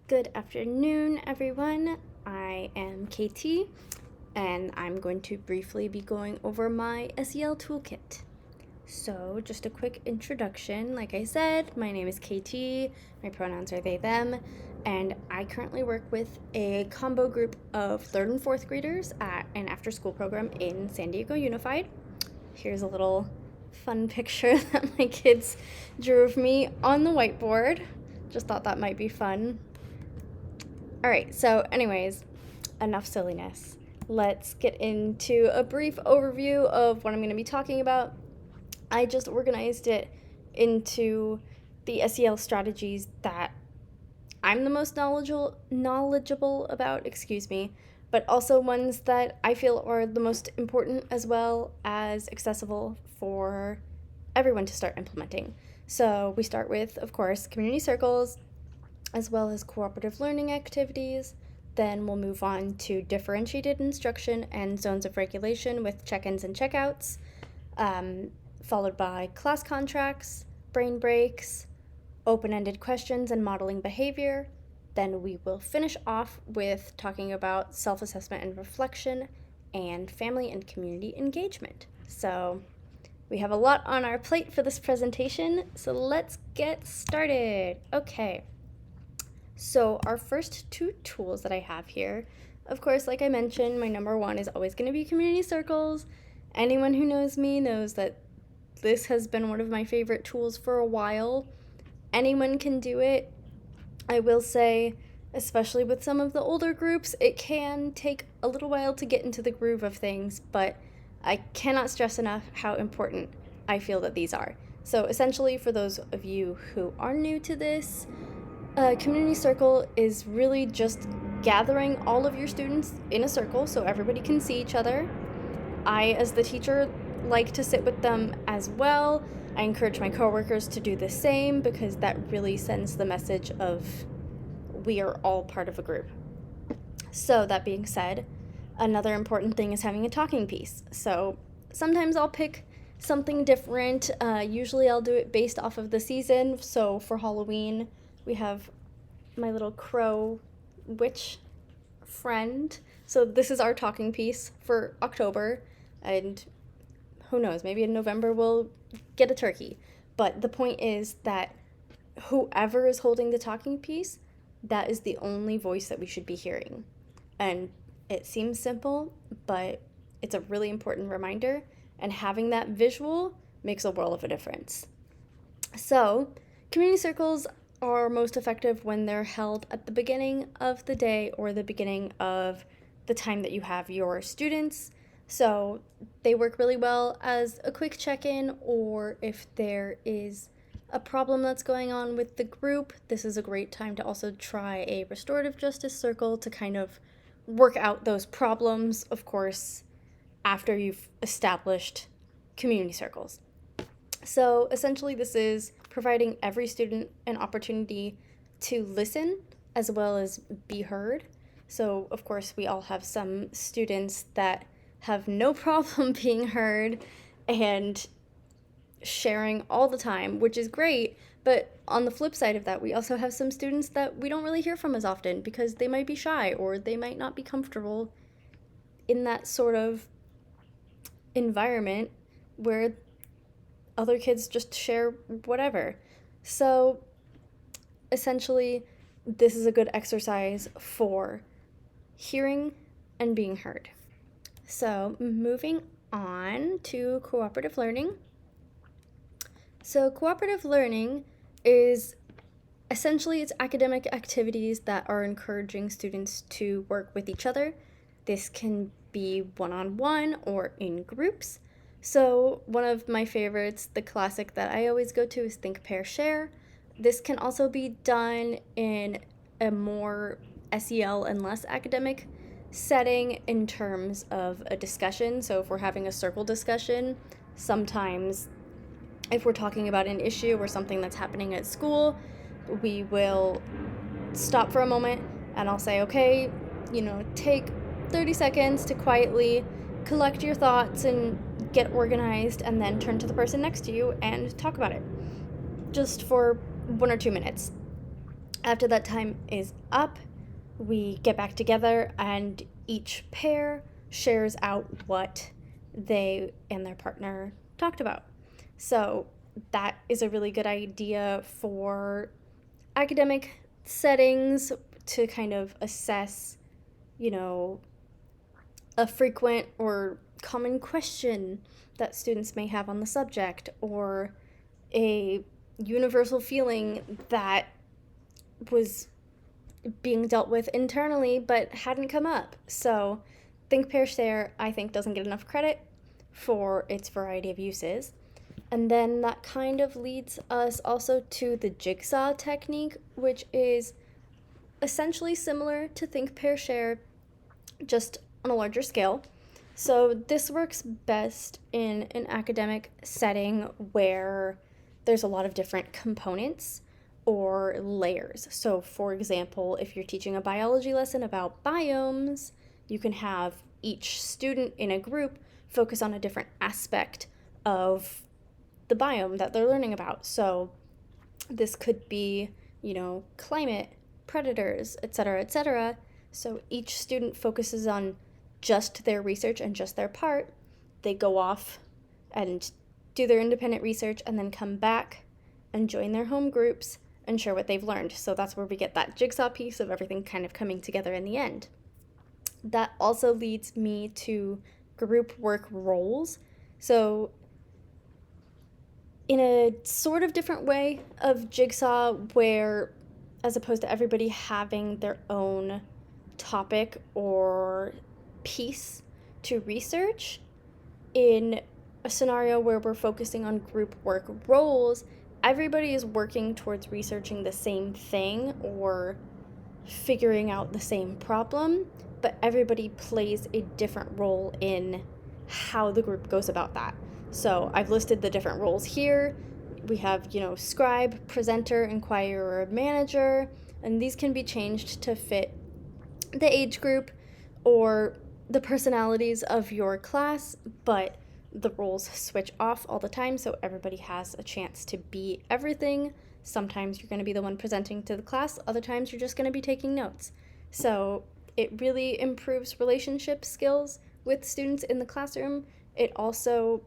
Good afternoon, everyone. I am KT, and I'm going to briefly be going over my Sel Tool Kit. So, just a quick introduction. Like I said, my name is KT, my pronouns are they, them, and I currently work with a combo group of 3rd and 4th graders at an after school program in San Diego Unified. Here's a little fun picture that my kids drew of me on the whiteboard. Just thought that might be fun. All right, so, anyways, enough silliness. Let's get into a brief overview of what I'm going to be talking about. I just organized it into the SEL strategies that I'm the most knowledgeable about, but also ones that I feel are the most important as well as accessible for everyone to start implementing. So we start with, of course, community circles, as well as cooperative learning activities. Then we'll move on to differentiated instruction and zones of regulation with check-ins and checkouts, followed by class contracts, brain breaks, open-ended questions and modeling behavior. Then we will finish off with talking about self-assessment and reflection and family and community engagement. So we have a lot on our plate for this presentation, so let's get started. Okay. So our first two tools that I have here, of course, like I mentioned, my number one is always going to be community circles. Anyone who knows me knows that this has been one of my favorite tools for a while. Anyone can do it. I will say, especially with some of the older groups, it can take a little while to get into the groove of things, but I cannot stress enough how important I feel that these are. So essentially, for those of you who are new to this, a community circle is really just gathering all of your students in a circle so everybody can see each other. I, as the teacher, like to sit with them as well. I encourage my coworkers to do the same because that really sends the message of we are all part of a group. So that being said, another important thing is having a talking piece. So sometimes I'll pick something different. Usually I'll do it based off of the season. So for Halloween, we have my little crow witch friend. So this is our talking piece for October, and who knows, maybe in November we'll get a turkey. But the point is that whoever is holding the talking piece, that is the only voice that we should be hearing. And it seems simple, but it's a really important reminder, and having that visual makes a world of a difference. So, community circles are most effective when they're held at the beginning of the day or the beginning of the time that you have your students. So they work really well as a quick check-in, or if there is a problem that's going on with the group, this is a great time to also try a restorative justice circle to kind of work out those problems, of course, after you've established community circles. So essentially, this is providing every student an opportunity to listen as well as be heard. So, of course, we all have some students that have no problem being heard and sharing all the time, which is great. But on the flip side of that, we also have some students that we don't really hear from as often because they might be shy or they might not be comfortable in that sort of environment where other kids just share whatever. So essentially, this is a good exercise for hearing and being heard. So moving on to cooperative learning. So cooperative learning is essentially it's academic activities that are encouraging students to work with each other. This can be one-on-one or in groups. So one of my favorites, the classic that I always go to, is Think, Pair, Share. This can also be done in a more SEL and less academic setting in terms of a discussion. So if we're having a circle discussion, sometimes if we're talking about an issue or something that's happening at school, we will stop for a moment and I'll say, okay, take 30 seconds to quietly collect your thoughts and get organized, and then turn to the person next to you and talk about it just for 1 or 2 minutes. After that time is up, we get back together and each pair shares out what they and their partner talked about. So that is a really good idea for academic settings to kind of assess, you know, a frequent or common question that students may have on the subject, or a universal feeling that was being dealt with internally but hadn't come up. So Think Pair Share, I think, doesn't get enough credit for its variety of uses. And then that kind of leads us also to the jigsaw technique, which is essentially similar to Think Pair Share, just on a larger scale. So this works best in an academic setting where there's a lot of different components or layers. So for example, if you're teaching a biology lesson about biomes, you can have each student in a group focus on a different aspect of the biome that they're learning about. So this could be, climate, predators, etc., etc. So each student focuses on just their research and just their part. They go off and do their independent research and then come back and join their home groups and share what they've learned. So that's where we get that jigsaw piece of everything kind of coming together in the end. That also leads me to group work roles. So in a sort of different way of jigsaw, where as opposed to everybody having their own topic or piece to research, in a scenario where we're focusing on group work roles, everybody is working towards researching the same thing or figuring out the same problem, but everybody plays a different role in how the group goes about that. So I've listed the different roles here. We have, scribe, presenter, inquirer, manager, and these can be changed to fit the age group or the personalities of your class, but the roles switch off all the time, so everybody has a chance to be everything. Sometimes you're going to be the one presenting to the class, other times you're just going to be taking notes. So it really improves relationship skills with students in the classroom. It also,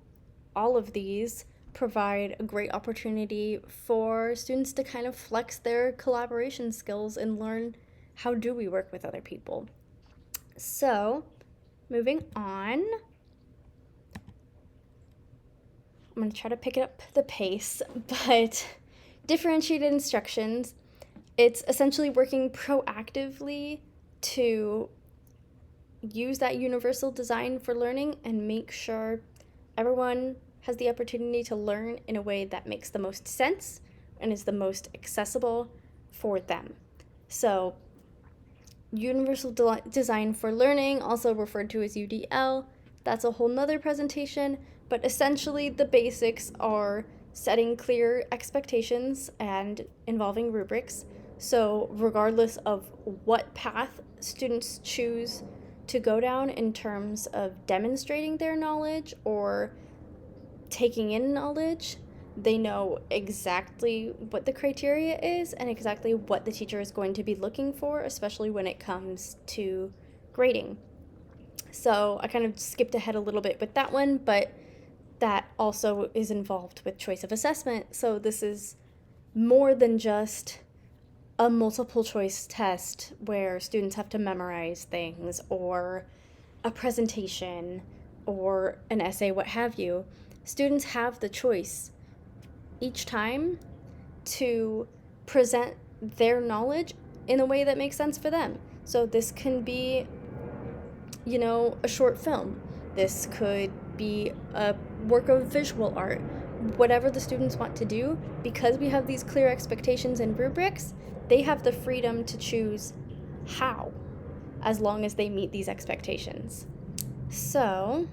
all of these provide a great opportunity for students to kind of flex their collaboration skills and learn how do we work with other people. So, moving on, I'm going to try to pick up the pace, but differentiated instructions, it's essentially working proactively to use that universal design for learning and make sure everyone has the opportunity to learn in a way that makes the most sense and is the most accessible for them. So, Universal Design for Learning, also referred to as UDL, that's a whole nother presentation, but essentially the basics are setting clear expectations and involving rubrics. So regardless of what path students choose to go down in terms of demonstrating their knowledge or taking in knowledge, they know exactly what the criteria is and exactly what the teacher is going to be looking for, especially when it comes to grading. So I kind of skipped ahead a little bit with that one, but that also is involved with choice of assessment. So this is more than just a multiple choice test where students have to memorize things or a presentation or an essay, what have you. Students have the choice each time to present their knowledge in a way that makes sense for them. So this can be, a short film. This could be a work of visual art. Whatever the students want to do, because we have these clear expectations and rubrics, they have the freedom to choose how, as long as they meet these expectations. So,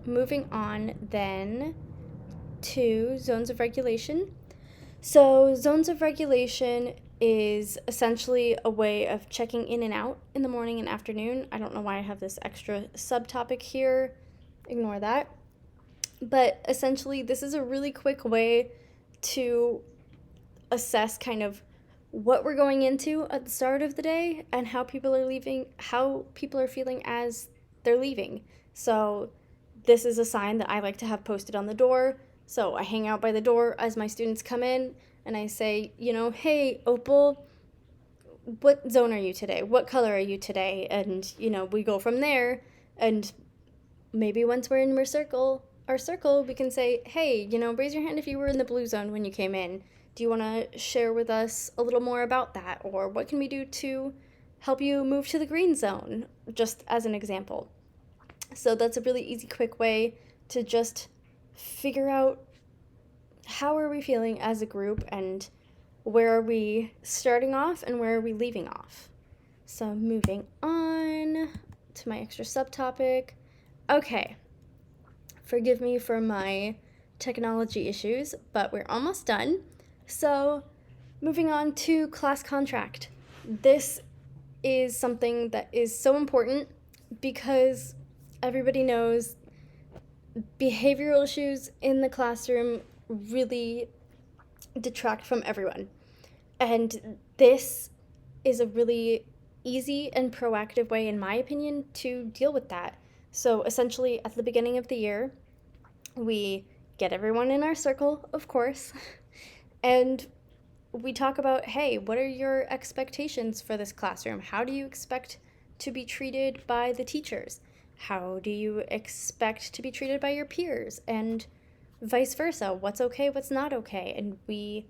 moving on then to zones of regulation. So, zones of regulation is essentially a way of checking in and out in the morning and afternoon. I don't know why I have this extra subtopic here. Ignore that. But essentially, this is a really quick way to assess kind of what we're going into at the start of the day and how people are leaving, how people are feeling as they're leaving. So this is a sign that I like to have posted on the door. So I hang out by the door as my students come in and I say, hey, Opal, what zone are you today? What color are you today? And, we go from there. And maybe once we're in our circle, we can say, hey, raise your hand if you were in the blue zone when you came in. Do you want to share with us a little more about that? Or what can we do to help you move to the green zone? Just as an example. So that's a really easy, quick way to just figure out how are we feeling as a group and where are we starting off and where are we leaving off. So moving on to my extra subtopic. Okay, forgive me for my technology issues, but we're almost done. So moving on to class contract. This is something that is so important because everybody knows behavioral issues in the classroom really detract from everyone. And this is a really easy and proactive way, in my opinion, to deal with that. So essentially, at the beginning of the year, we get everyone in our circle, of course, and we talk about, hey, what are your expectations for this classroom? How do you expect to be treated by the teachers? How do you expect to be treated by your peers? And vice versa. What's okay, what's not okay? And we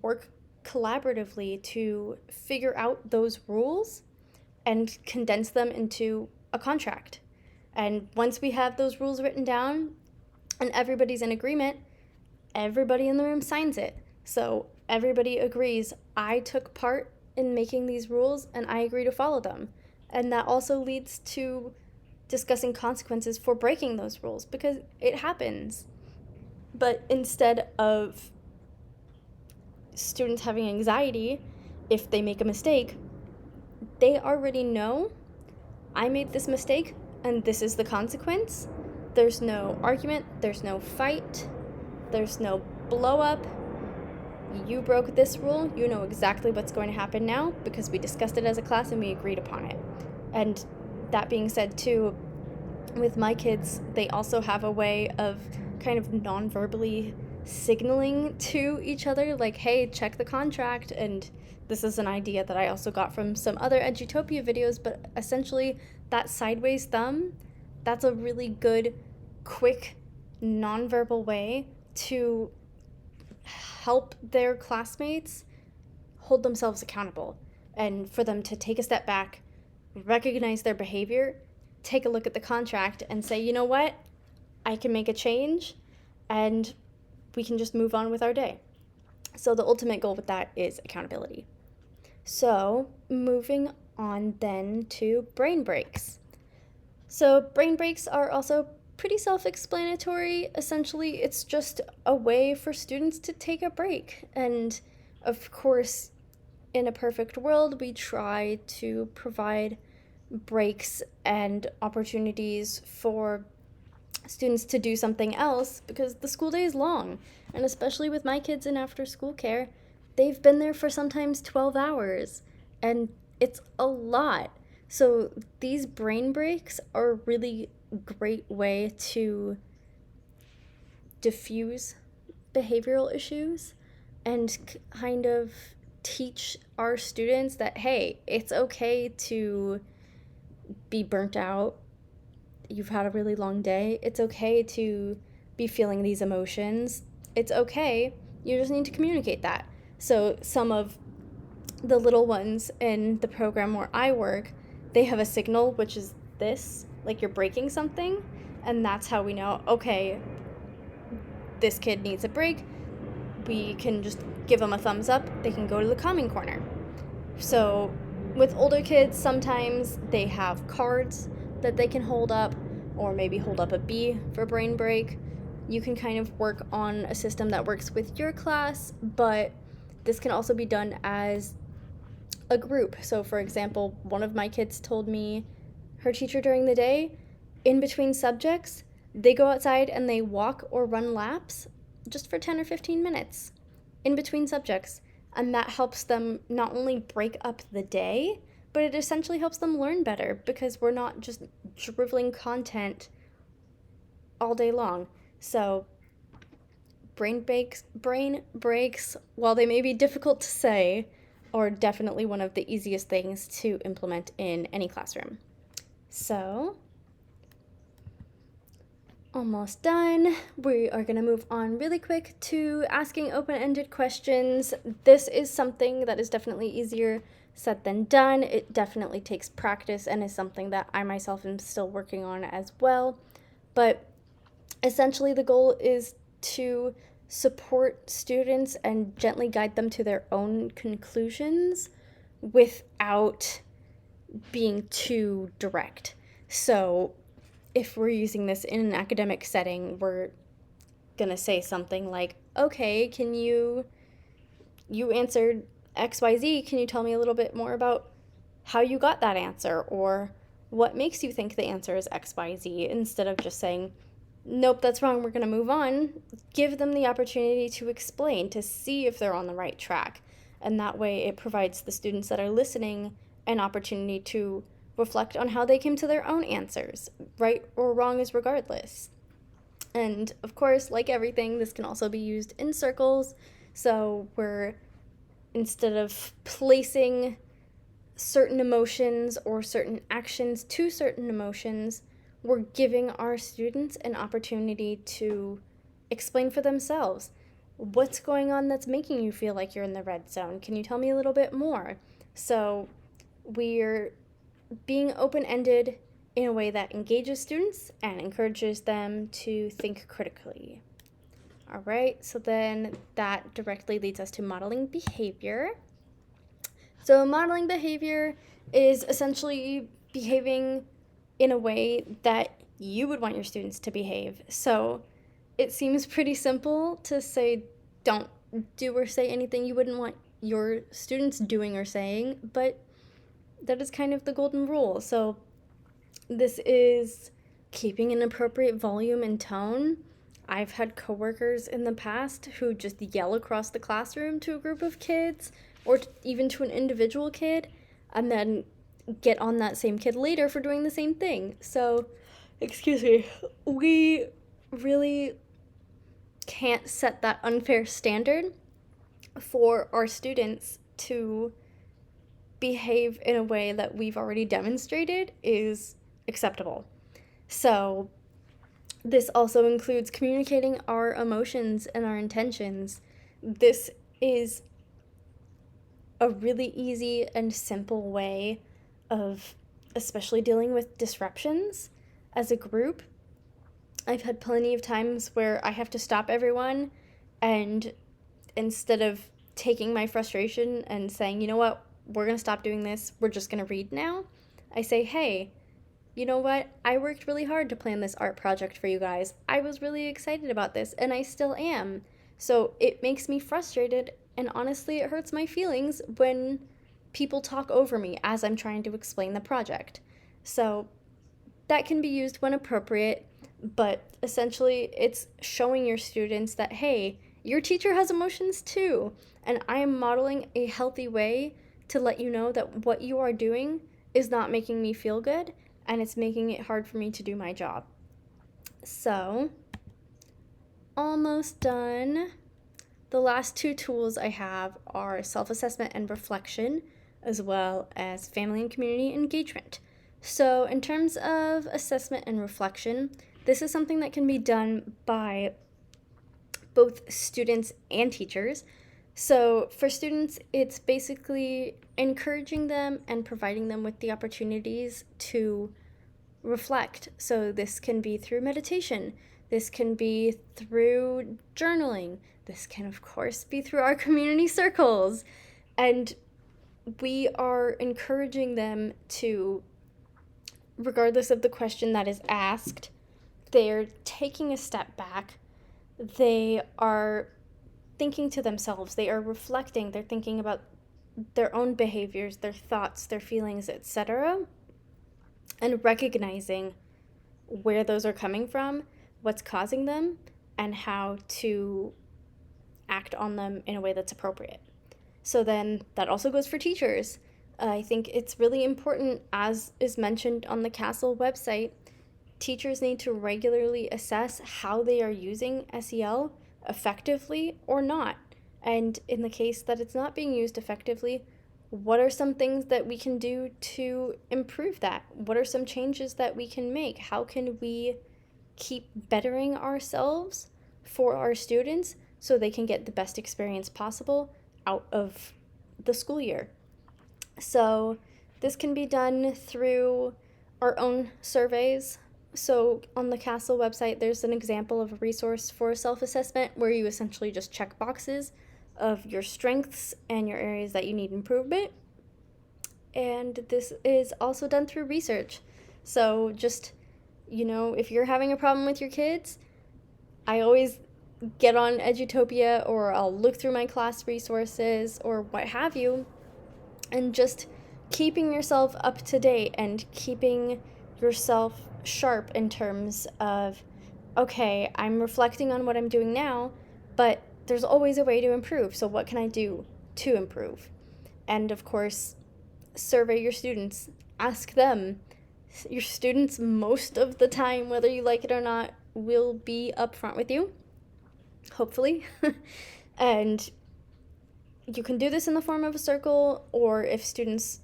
work collaboratively to figure out those rules and condense them into a contract. And once we have those rules written down and everybody's in agreement, everybody in the room signs it. So everybody agrees, I took part in making these rules and I agree to follow them. And that also leads to discussing consequences for breaking those rules because it happens. But instead of students having anxiety if they make a mistake, they already know, I made this mistake and this is the consequence. There's no argument, there's no fight, there's no blow up. You broke this rule, you know exactly what's going to happen now because we discussed it as a class and we agreed upon it. And that being said too, with my kids, they also have a way of kind of non-verbally signaling to each other, like, hey, check the contract. And this is an idea that I also got from some other Edutopia videos, but essentially that sideways thumb, that's a really good, quick, non-verbal way to help their classmates hold themselves accountable and for them to take a step back, recognize their behavior, take a look at the contract and say, you know what, I can make a change and we can just move on with our day. So the ultimate goal with that is accountability. So moving on then to brain breaks. So brain breaks are also pretty self-explanatory. Essentially, it's just a way for students to take a break. And of course, in a perfect world, we try to provide breaks and opportunities for students to do something else because the school day is long. And especially with my kids in after school care, they've been there for sometimes 12 hours and it's a lot. So these brain breaks are a really great way to diffuse behavioral issues and kind of teach our students that, hey, it's okay to be burnt out. You've had a really long day. It's okay to be feeling these emotions. It's okay. You just need to communicate that. So some of the little ones in the program where I work, they have a signal, which is this, like you're breaking something. And that's how we know, okay, this kid needs a break. We can just give them a thumbs up. They can go to the calming corner. So with older kids, sometimes they have cards that they can hold up, or maybe hold up a B for brain break. You can kind of work on a system that works with your class, but this can also be done as a group. So for example, one of my kids told me her teacher during the day, in between subjects, they go outside and they walk or run laps just for 10 or 15 minutes in between subjects. And that helps them not only break up the day, but it essentially helps them learn better because we're not just dribbling content all day long. So brain breaks, while they may be difficult to say, are definitely one of the easiest things to implement in any classroom. So, almost done. We are going to move on really quick to asking open-ended questions. This is something that is definitely easier said than done. It definitely takes practice and is something that I myself am still working on as well. But essentially the goal is to support students and gently guide them to their own conclusions without being too direct. So if we're using this in an academic setting, we're gonna say something like, okay, you answered XYZ, can you tell me a little bit more about how you got that answer, or what makes you think the answer is XYZ, instead of just saying, nope, that's wrong, we're gonna move on. Give them the opportunity to explain, to see if they're on the right track. And that way it provides the students that are listening an opportunity to reflect on how they came to their own answers. Right or wrong is regardless. And of course, like everything, this can also be used in circles. So we're, instead of placing certain emotions or certain actions to certain emotions, we're giving our students an opportunity to explain for themselves. What's going on that's making you feel like you're in the red zone? Can you tell me a little bit more? So we're being open-ended in a way that engages students and encourages them to think critically. All right, so then that directly leads us to modeling behavior. So modeling behavior is essentially behaving in a way that you would want your students to behave. So it seems pretty simple to say, don't do or say anything you wouldn't want your students doing or saying, but that is kind of the golden rule. So this is keeping an appropriate volume and tone. I've had coworkers in the past who just yell across the classroom to a group of kids, or even to an individual kid, and then get on that same kid later for doing the same thing. So, excuse me, we really can't set that unfair standard for our students to behave in a way that we've already demonstrated is acceptable. So this also includes communicating our emotions and our intentions. This is a really easy and simple way of especially dealing with disruptions as a group. I've had plenty of times where I have to stop everyone, and instead of taking my frustration and saying, you know what, we're going to stop doing this, we're just going to read now, I say, hey, you know what, I worked really hard to plan this art project for you guys. I was really excited about this, and I still am. So it makes me frustrated, and honestly, it hurts my feelings when people talk over me as I'm trying to explain the project. So that can be used when appropriate, but essentially it's showing your students that, hey, your teacher has emotions too, and I am modeling a healthy way to let you know that what you are doing is not making me feel good, and it's making it hard for me to do my job. So, almost done. The last two tools I have are self-assessment and reflection, as well as family and community engagement. So in terms of assessment and reflection, this is something that can be done by both students and teachers. So for students, it's basically encouraging them and providing them with the opportunities to reflect. So this can be through meditation. This can be through journaling. This can, of course, be through our community circles. And we are encouraging them to, regardless of the question that is asked, they're taking a step back. They are thinking to themselves. They are reflecting. They're thinking about their own behaviors, their thoughts, their feelings, etc., and recognizing where those are coming from, what's causing them, and how to act on them in a way that's appropriate. So then that also goes for teachers. I think it's really important, as is mentioned on the Castle website, teachers need to regularly assess how they are using SEL effectively or not. And in the case that it's not being used effectively, what are some things that we can do to improve that? What are some changes that we can make? How can we keep bettering ourselves for our students so they can get the best experience possible out of the school year? So, this can be done through our own surveys. So, on the Castle website, there's an example of a resource for self assessment where you essentially just check boxes of your strengths and your areas that you need improvement. And this is also done through research. So, just, if you're having a problem with your kids, I always get on Edutopia or I'll look through my class resources or what have you, and just keeping yourself up to date and keeping yourself sharp in terms of, okay, I'm reflecting on what I'm doing now, but there's always a way to improve. So what can I do to improve? And of course, survey your students. Ask them. Your students, most of the time, whether you like it or not, will be upfront with you, hopefully. And you can do this in the form of a circle, or if students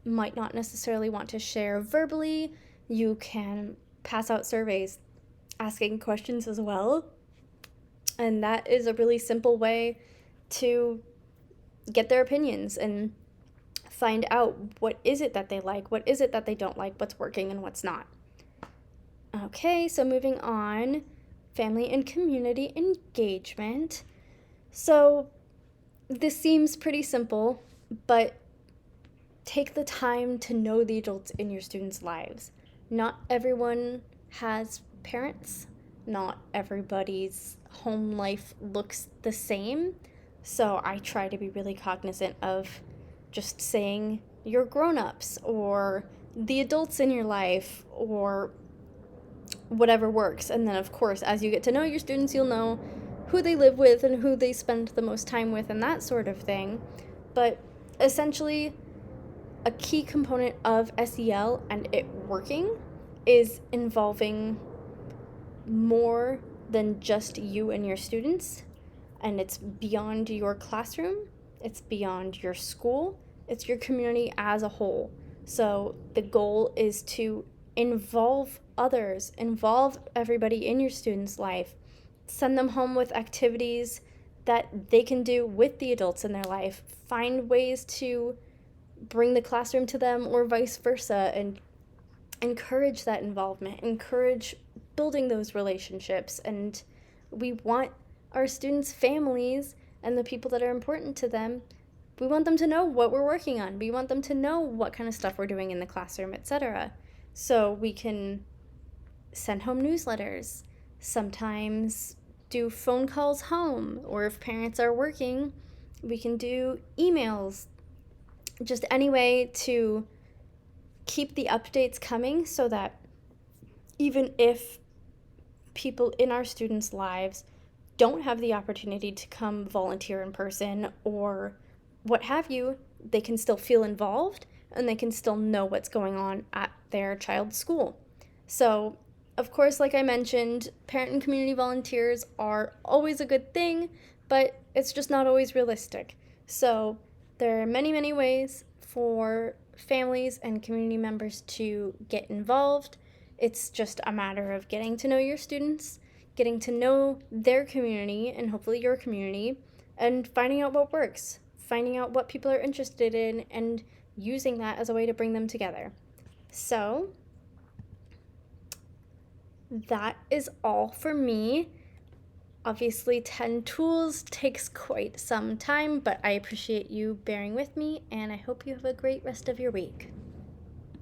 might not necessarily want to share verbally, you can pass out surveys asking questions as well. And that is a really simple way to get their opinions and find out what is it that they like, what is it that they don't like, what's working and what's not. Okay, so moving on, family and community engagement. So this seems pretty simple, but take the time to know the adults in your students' lives. Not everyone has parents. Not everybody's home life looks the same. So I try to be really cognizant of just saying your grown-ups or the adults in your life or whatever works. And then, of course, as you get to know your students, you'll know who they live with and who they spend the most time with and that sort of thing. But essentially, a key component of SEL and it working is involving more than just you and your students. And it's beyond your classroom, it's beyond your school, it's your community as a whole. So the goal is to involve others, involve everybody in your student's life, send them home with activities that they can do with the adults in their life, find ways to bring the classroom to them or vice versa, and encourage that involvement, encourage building those relationships. And we want our students' families and the people that are important to them, we want them to know what we're working on. We want them to know what kind of stuff we're doing in the classroom, etc. So we can send home newsletters, sometimes do phone calls home, or if parents are working, we can do emails. Just any way to keep the updates coming so that even if people in our students' lives don't have the opportunity to come volunteer in person or what have you, they can still feel involved and they can still know what's going on at their child's school. So, of course, like I mentioned, parent and community volunteers are always a good thing, but it's just not always realistic. So, there are many, many ways for families and community members to get involved. It's just a matter of getting to know your students, getting to know their community and hopefully your community, and finding out what works, finding out what people are interested in, and using that as a way to bring them together. So, that is all for me. Obviously, 10 tools takes quite some time, but I appreciate you bearing with me, and I hope you have a great rest of your week.